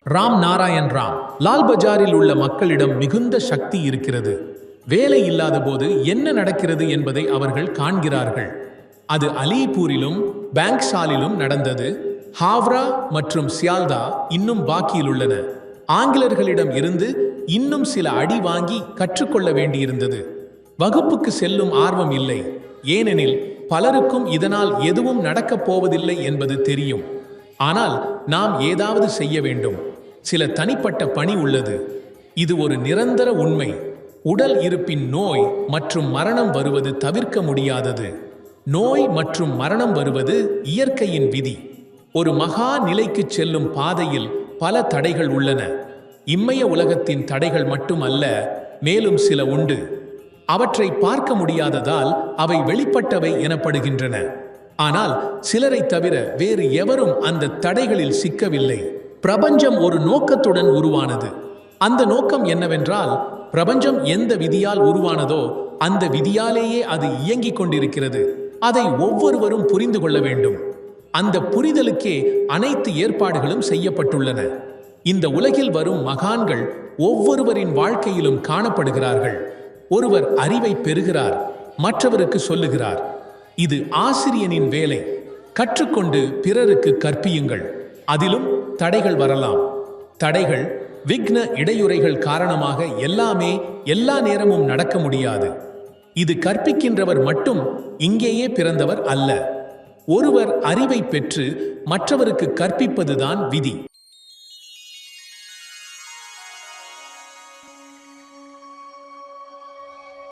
ராம் நாராயண் ராம். லால் பஜாரில் உள்ள மக்களிடம் மிகுந்த சக்தி இருக்கிறது. வேலை இல்லாத போது என்ன நடக்கிறது என்பதை அவர்கள் காண்கிறார்கள். அது அலிபூரிலும் பேங்க்ஷாலிலும் நடந்தது. ஹாவ்ரா மற்றும் சியால்தா இன்னும் பாக்கியில் உள்ளன. ஆங்கிலர்களிடம் இருந்து இன்னும் சில அடி வாங்கி கற்றுக்கொள்ள வேண்டியிருந்தது. வகுப்புக்கு செல்லும் ஆர்வம் இல்லை, ஏனெனில் பலருக்கும் இதனால் எதுவும் நடக்கப் போவதில்லை என்பது தெரியும். ஆனால் நாம் ஏதாவது செய்ய வேண்டும். சில தனிப்பட்ட பணி உள்ளது. இது ஒரு நிரந்தர உண்மை. உடல் இருப்பின் நோய் மற்றும் மரணம் வருவது தவிர்க்க முடியாதது. நோய் மற்றும் மரணம் வருவது இயற்கையின் விதி. ஒரு மகா நிலைக்கு செல்லும் பாதையில் பல தடைகள் உள்ளன. இம்மைய உலகத்தின் தடைகள் மட்டுமல்ல, மேலும் சில உண்டு. அவற்றை பார்க்க முடியாததால் அவை வெளிப்பட்டவை எனப்படுகின்றன. ஆனால் சிலரை தவிர வேறு எவரும் அந்த தடைகளில் சிக்கவில்லை. பிரபஞ்சம் ஒரு நோக்கத்துடன் உருவானது. அந்த நோக்கம் என்னவென்றால், பிரபஞ்சம் எந்த விதியால் உருவானதோ அந்த விதியாலேயே அது இயங்கிக் கொண்டிருக்கிறது. அதை ஒவ்வொருவரும் புரிந்து கொள்ள வேண்டும். அந்த புரிதலுக்கே அனைத்து ஏற்பாடுகளும் செய்யப்பட்டுள்ளன. இந்த உலகில் வரும் மகான்கள் ஒவ்வொருவரின் வாழ்க்கையிலும் காணப்படுகிறார்கள். ஒருவர் அறிவை பெறுகிறார், மற்றவருக்கு சொல்லுகிறார். இது ஆசிரியனின் வேலை. கற்றுக்கொண்டு பிறருக்கு கற்பியுங்கள். அதிலும் தடைகள் வரலாம். தடைகள், விக்ன இடையூறைகள் காரணமாக எல்லாமே எல்லா நேரமும் நடக்க முடியாது. இது கற்பிக்கின்றவர் மட்டும் இங்கேயே பிறந்தவர் அல்ல. ஒருவர் அறிவை பெற்று மற்றவருக்கு கற்பிப்பதுதான் விதி.